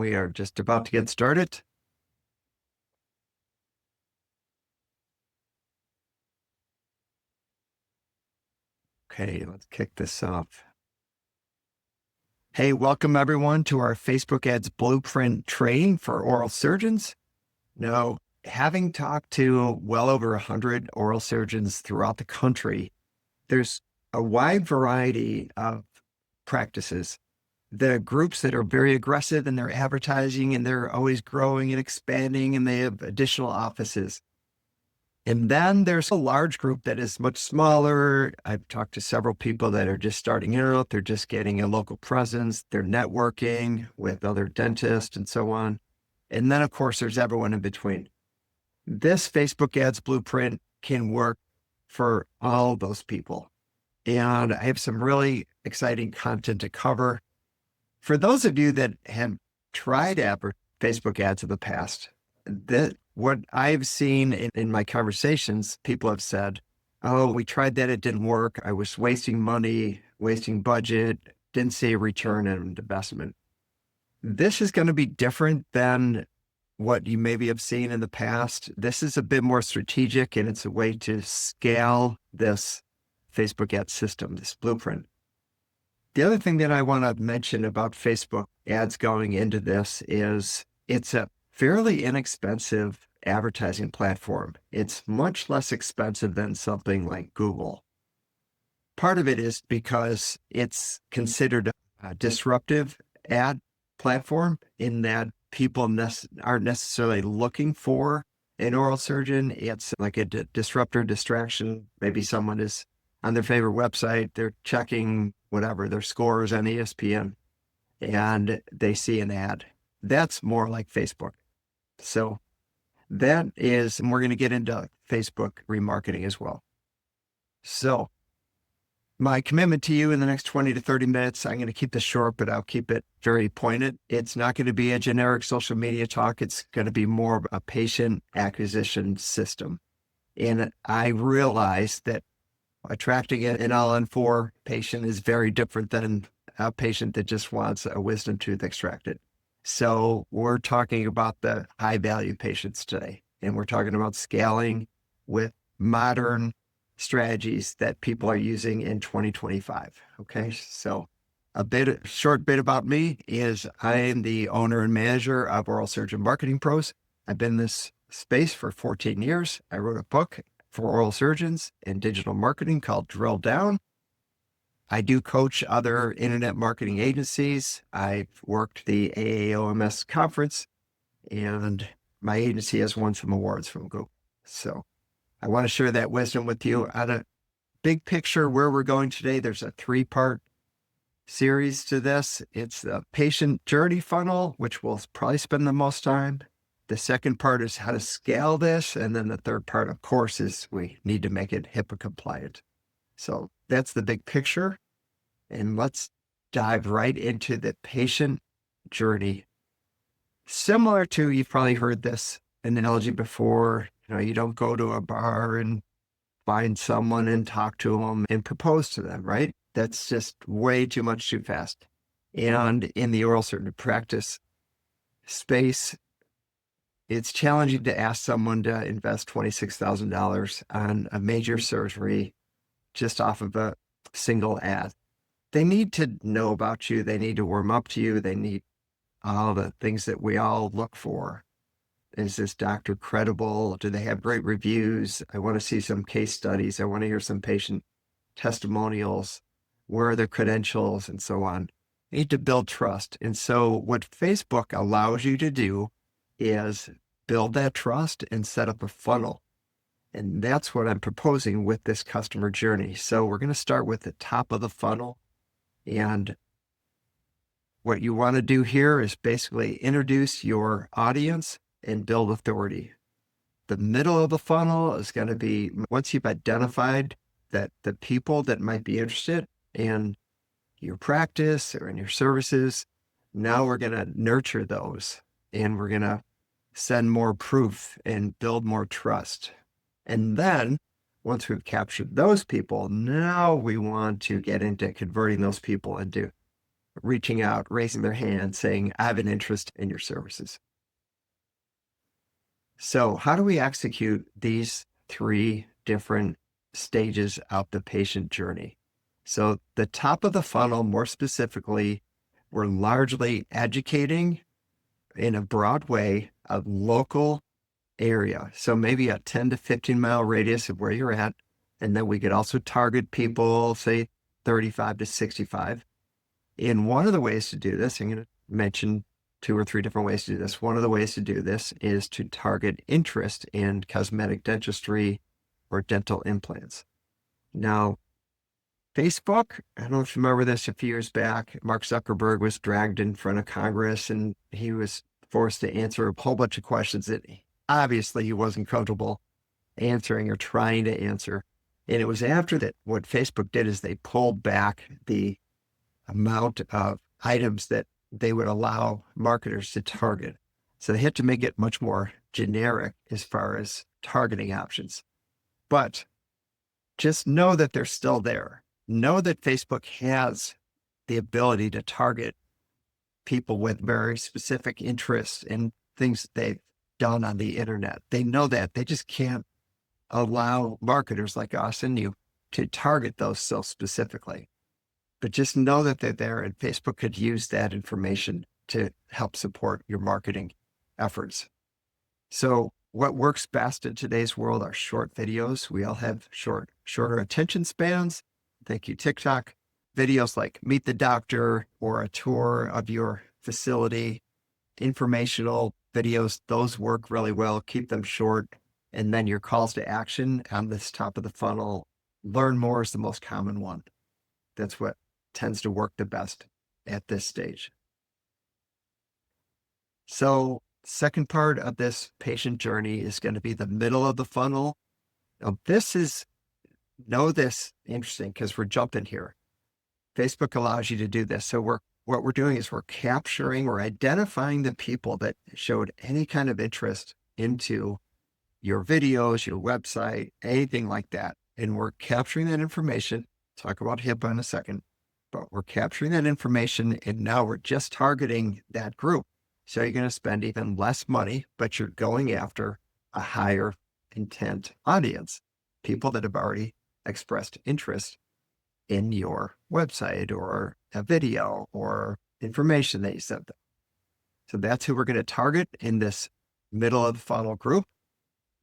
We are just about to get started. Okay, let's kick this off. Hey, welcome everyone to our Facebook Ads Blueprint training for oral surgeons. Now, having talked to well over 100 oral surgeons throughout the country, there's a wide variety of practices. The groups that are very aggressive in their advertising and they're always growing and expanding and they have additional offices. And then there's a large group that is much smaller. I've talked to several people that are just starting out. They're just getting a local presence. They're networking with other dentists and so on. And then, of course, there's everyone in between. This Facebook Ads Blueprint can work for all those people. And I have some really exciting content to cover. For those of you that have tried Facebook ads in the past, what I've seen in my conversations, people have said, oh, we tried that, it didn't work. I was wasting money, wasting budget, didn't see a return on investment. This is going to be different than what you maybe have seen in the past. This is a bit more strategic, and it's a way to scale this Facebook ad system, this blueprint. The other thing that I want to mention about Facebook ads going into this is it's a fairly inexpensive advertising platform. It's much less expensive than something like Google. Part of it is because it's considered a disruptive ad platform in that people aren't necessarily looking for an oral surgeon. It's like a disruptor distraction. Maybe someone is on their favorite website, they're checking whatever, their scores on ESPN, and they see an ad. That's more like Facebook. So that is, and we're going to get into Facebook remarketing as well. So my commitment to you in the next 20 to 30 minutes, I'm going to keep this short, but I'll keep it very pointed. It's not going to be a generic social media talk. It's going to be more of a patient acquisition system. And I realize that attracting an LN4 patient is very different than a patient that just wants a wisdom tooth extracted. So we're talking about the high value patients today, and we're talking about scaling with modern strategies that people are using in 2025. Okay. So short bit about me is I am the owner and manager of Oral Surgeon Marketing Pros. I've been in this space for 14 years. I wrote a book for oral surgeons and digital marketing called Drill Down. I do coach other internet marketing agencies. I've worked the AAOMS conference, and my agency has won some awards from Google. So I want to share that wisdom with you. On a big picture, where we're going today, there's a 3-part series to this. It's the patient journey funnel, which we'll probably spend the most time. The second part is how to scale this. And then the third part, of course, is we need to make it HIPAA compliant. So that's the big picture. And let's dive right into the patient journey. Similar to, you've probably heard this analogy before, you don't go to a bar and find someone and talk to them and propose to them, right? That's just way too much too fast. And in the oral surgeon practice space, it's challenging to ask someone to invest $26,000 on a major surgery just off of a single ad. They need to know about you. They need to warm up to you. They need all the things that we all look for. Is this doctor credible? Do they have great reviews? I want to see some case studies. I want to hear some patient testimonials. Where are their credentials and so on? You need to build trust. And so what Facebook allows you to do is build that trust and set up a funnel. And that's what I'm proposing with this customer journey. So we're going to start with the top of the funnel. And what you want to do here is basically introduce your audience and build authority. The middle of the funnel is going to be, once you've identified that the people that might be interested in your practice or in your services, now we're going to nurture those, and we're going to send more proof and build more trust. And then once we've captured those people, now we want to get into converting those people into reaching out, raising their hand, saying, I have an interest in your services. So how do we execute these three different stages of the patient journey? So the top of the funnel, more specifically, we're largely educating in a broad way a local area. So maybe a 10 to 15-mile radius of where you're at. And then we could also target people, say 35 to 65. And one of the ways to do this, I'm going to mention 2 or 3 different ways to do this. One of the ways to do this is to target interest in cosmetic dentistry or dental implants. Now, Facebook, I don't know if you remember this, a few years back, Mark Zuckerberg was dragged in front of Congress and he was forced to answer a whole bunch of questions that obviously he wasn't comfortable answering or trying to answer. And it was after that, what Facebook did is they pulled back the amount of items that they would allow marketers to target. So they had to make it much more generic as far as targeting options. But just know that they're still there. Know that Facebook has the ability to target people with very specific interests in things that they've done on the internet. They know that. They just can't allow marketers like us and you to target those so specifically. But just know that they're there, and Facebook could use that information to help support your marketing efforts. So what works best in today's world are short videos. We all have shorter attention spans. Thank you, TikTok. Videos like Meet the Doctor or a tour of your facility, informational videos, those work really well. Keep them short. And then your calls to action on this top of the funnel. Learn more is the most common one. That's what tends to work the best at this stage. So second part of this patient journey is going to be the middle of the funnel. Now, know this, interesting, because we're jumping here. Facebook allows you to do this. So what we're doing is we're capturing or identifying the people that showed any kind of interest into your videos, your website, anything like that. And we're capturing that information. Talk about HIPAA in a second, but we're capturing that information and now we're just targeting that group. So you're going to spend even less money, but you're going after a higher intent audience, people that have already expressed interest in your website or a video or information that you sent them. So that's who we're going to target in this middle of the funnel group.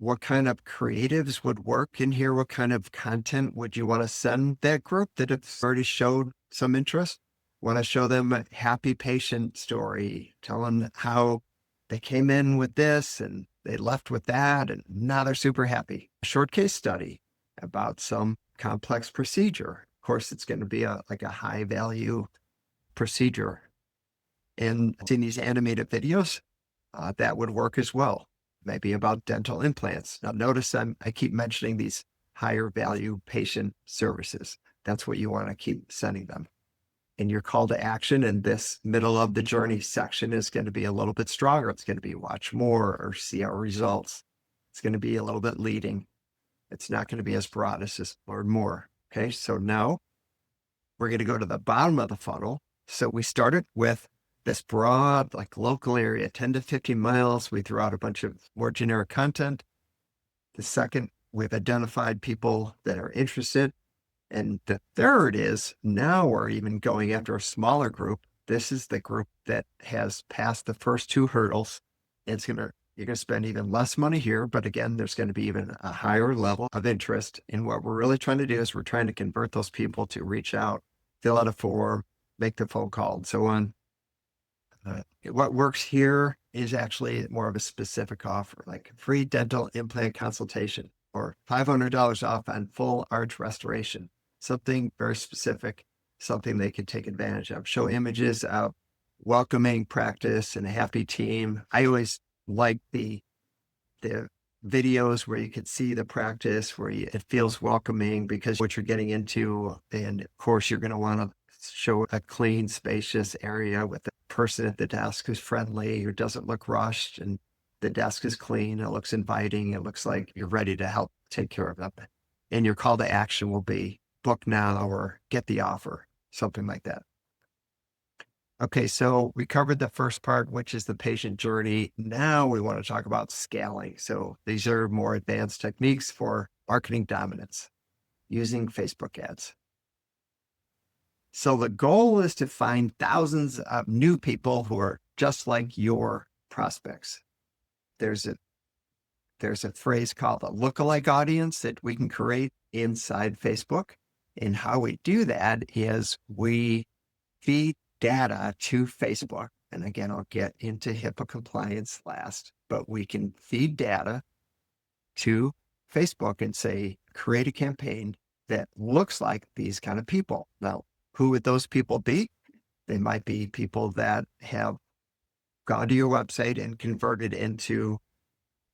What kind of creatives would work in here? What kind of content would you want to send that group that have already showed some interest? Want to show them a happy patient story, tell them how they came in with this and they left with that, and now they're super happy. A short case study about some complex procedure. Of course, it's going to be like a high value procedure. And seeing these animated videos, that would work as well. Maybe about dental implants. Now notice I keep mentioning these higher value patient services. That's what you want to keep sending them. And your call to action in this middle of the journey section is going to be a little bit stronger. It's going to be watch more or see our results. It's going to be a little bit leading. It's not going to be as broad as just learn more. Okay, so now we're going to go to the bottom of the funnel. So we started with this broad, like local area, 10 to 15 miles. We threw out a bunch of more generic content. The second, we've identified people that are interested. And the third is now we're even going after a smaller group. This is the group that has passed the first 2 hurdles. You're going to spend even less money here, but again, there's going to be even a higher level of interest. And what we're really trying to do is we're trying to convert those people to reach out, fill out a form, make the phone call, and so on. What works here is actually more of a specific offer, like free dental implant consultation or $500 off on full arch restoration, something very specific, something they can take advantage of. Show images of welcoming practice and a happy team. I always like the videos where you could see the practice, where it feels welcoming because what you're getting into. And of course, you're going to want to show a clean, spacious area with the person at the desk who's friendly, who doesn't look rushed, and the desk is clean. It looks inviting. It looks like you're ready to help take care of them. And your call to action will be book now or get the offer, something like that. Okay, so we covered the first part, which is the patient journey. Now we want to talk about scaling. So these are more advanced techniques for marketing dominance using Facebook ads. So the goal is to find thousands of new people who are just like your prospects. There's a there's a phrase called a lookalike audience that we can create inside Facebook. And how we do that is we feed data to Facebook. And again, I'll get into HIPAA compliance last, but we can feed data to Facebook and say, create a campaign that looks like these kind of people. Now, who would those people be? They might be people that have gone to your website and converted into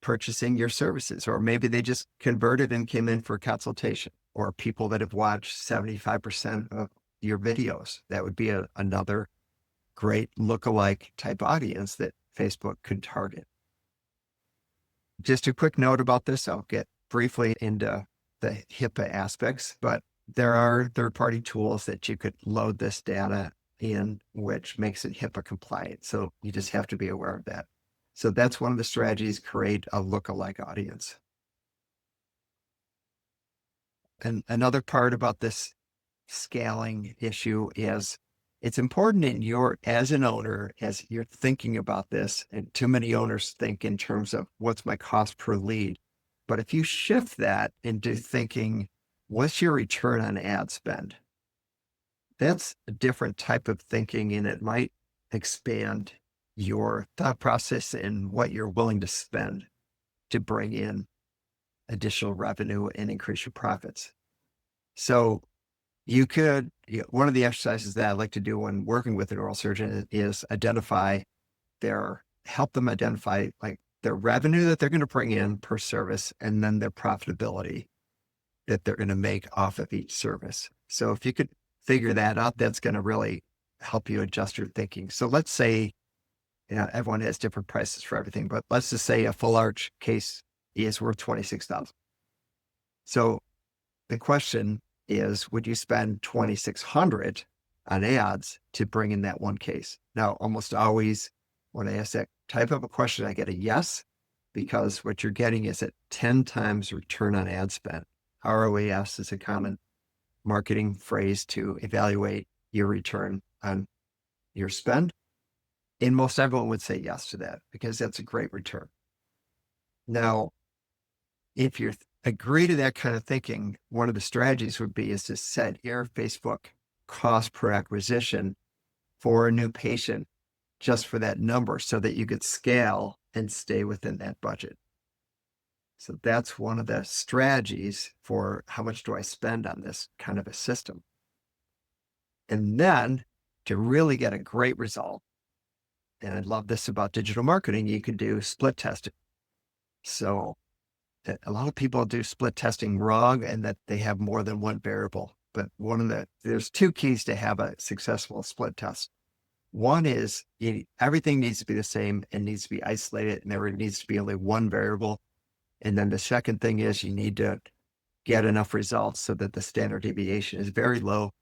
purchasing your services, or maybe they just converted and came in for a consultation, or people that have watched 75% of your videos. That would be another great lookalike type audience that Facebook could target. Just a quick note about this. I'll get briefly into the HIPAA aspects, but there are third-party tools that you could load this data in, which makes it HIPAA compliant. So you just have to be aware of that. So that's one of the strategies, create a lookalike audience. And another part about this scaling issue is it's important as an owner, as you're thinking about this, and too many owners think in terms of what's my cost per lead. But if you shift that into thinking, what's your return on ad spend? That's a different type of thinking, and it might expand your thought process and what you're willing to spend to bring in additional revenue and increase your profits. So one of the exercises that I like to do when working with an oral surgeon is help them identify like their revenue that they're going to bring in per service, and then their profitability that they're going to make off of each service. So if you could figure that out, that's going to really help you adjust your thinking. So let's say, everyone has different prices for everything, but let's just say a full arch case is worth $26,000. So the question is, would you spend $2,600 on ads to bring in that one case? Now, almost always when I ask that type of a question, I get a yes, because what you're getting is at 10 times return on ad spend. ROAS is a common marketing phrase to evaluate your return on your spend. And most everyone would say yes to that because that's a great return. Now, if you agree to that kind of thinking, one of the strategies would be is to set your Facebook cost per acquisition for a new patient just for that number so that you could scale and stay within that budget. So that's one of the strategies for how much do I spend on this kind of a system. And then to really get a great result, and I love this about digital marketing, you could do split testing. So a lot of people do split testing wrong, and that they have more than one variable. But there's two keys to have a successful split test. One is everything needs to be the same and needs to be isolated, and there needs to be only one variable. And then the second thing is you need to get enough results so that the standard deviation is very low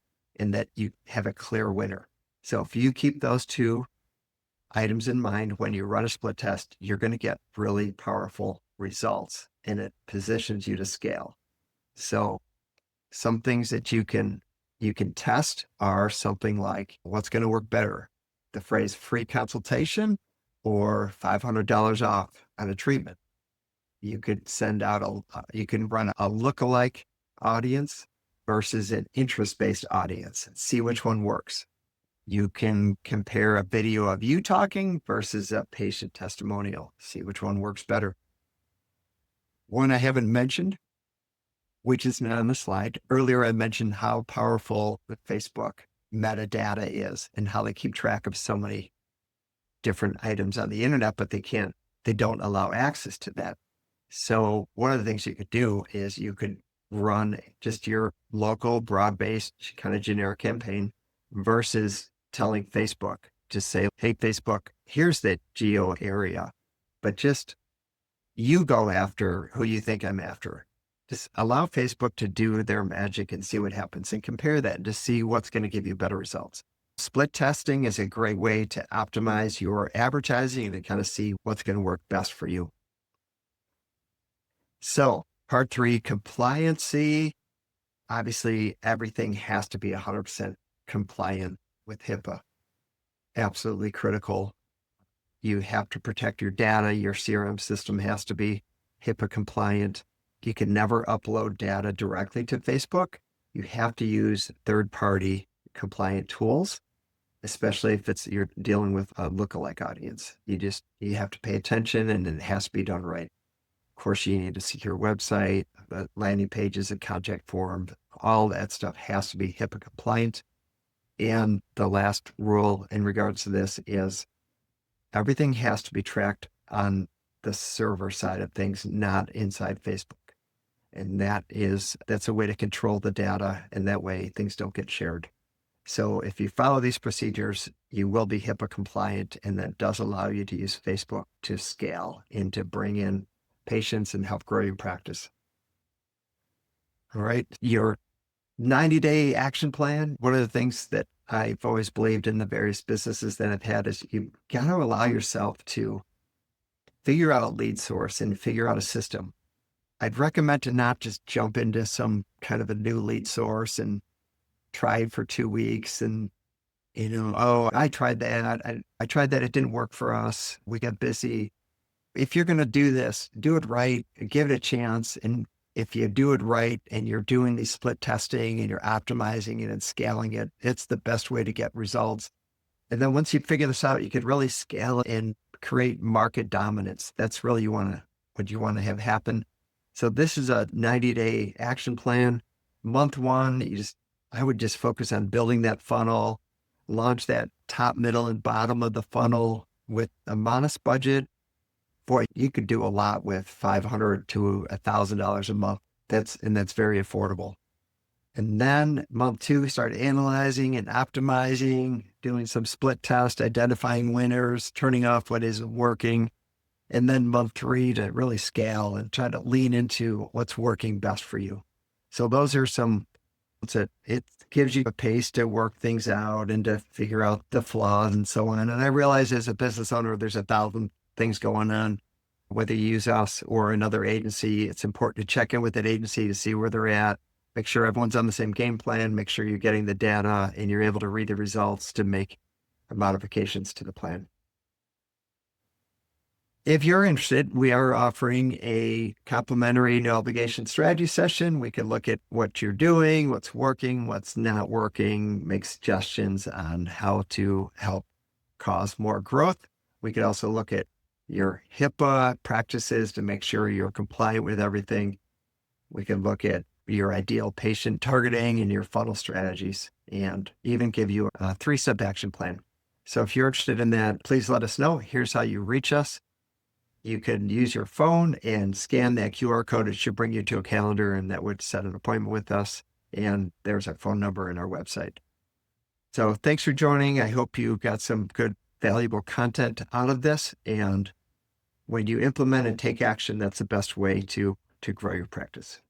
and that you have a clear winner. So if you keep those two items in mind when you run a split test, you're going to get really powerful results, and it positions you to scale. So some things that you can test are something like, what's going to work better? The phrase free consultation or $500 off on a treatment. You could you can run a lookalike audience versus an interest-based audience and see which one works. You can compare a video of you talking versus a patient testimonial, see which one works better. One I haven't mentioned, which is not on the slide. Earlier, I mentioned how powerful the Facebook metadata is and how they keep track of so many different items on the internet, but they don't allow access to that. So one of the things you could do is you could run just your local broad-based kind of generic campaign versus telling Facebook to say, hey, Facebook, here's the geo area, but just you go after who you think I'm after. Just allow Facebook to do their magic and see what happens and compare that to see what's going to give you better results. Split testing is a great way to optimize your advertising and to kind of see what's going to work best for you. So, part three, compliancy. Obviously, everything has to be 100% compliant with HIPAA. Absolutely critical. You have to protect your data. Your CRM system has to be HIPAA compliant. You can never upload data directly to Facebook. You have to use third-party compliant tools, especially if you're dealing with a lookalike audience. You have to pay attention, and it has to be done right. Of course, you need a secure website, landing pages, a contact form. All that stuff has to be HIPAA compliant. And the last rule in regards to this is everything has to be tracked on the server side of things, not inside Facebook. And that's a way to control the data, and that way things don't get shared. So if you follow these procedures, you will be HIPAA compliant, and that does allow you to use Facebook to scale and to bring in patients and help grow your practice. All right. Your 90-day action plan. One of the things that I've always believed in the various businesses that I've had is you got to allow yourself to figure out a lead source and figure out a system. I'd recommend to not just jump into some kind of a new lead source and try it for 2 weeks and, oh, I tried that. I tried that. It didn't work for us. We got busy. If you're going to do this, do it right, give it a chance. And if you do it right and you're doing the split testing and you're optimizing it and scaling it, it's the best way to get results. And then once you figure this out, you could really scale it and create market dominance. That's really what you want to have happen. So this is a 90-day action plan. Month one, I would just focus on building that funnel, launch that top, middle, and bottom of the funnel with a modest budget. Boy, you could do a lot with $500 to $1,000 a month. That's very affordable. And then month two, start analyzing and optimizing, doing some split test, identifying winners, turning off what isn't working. And then month three to really scale and try to lean into what's working best for you. So those are it gives you a pace to work things out and to figure out the flaws and so on. And I realize as a business owner, there's 1,000 things going on. Whether you use us or another agency, it's important to check in with that agency to see where they're at, make sure everyone's on the same game plan, make sure you're getting the data and you're able to read the results to make modifications to the plan. If you're interested, we are offering a complimentary no obligation strategy session. We can look at what you're doing, what's working, what's not working, make suggestions on how to help cause more growth. We could also look at your HIPAA practices to make sure you're compliant with everything. We can look at your ideal patient targeting and your funnel strategies, and even give you a 3-step action plan. So if you're interested in that, please let us know. Here's how you reach us. You can use your phone and scan that QR code. It should bring you to a calendar, and that would set an appointment with us. And there's our phone number and our website. So thanks for joining. I hope you got some good, valuable content out of this. And when you implement and take action, that's the best way to grow your practice.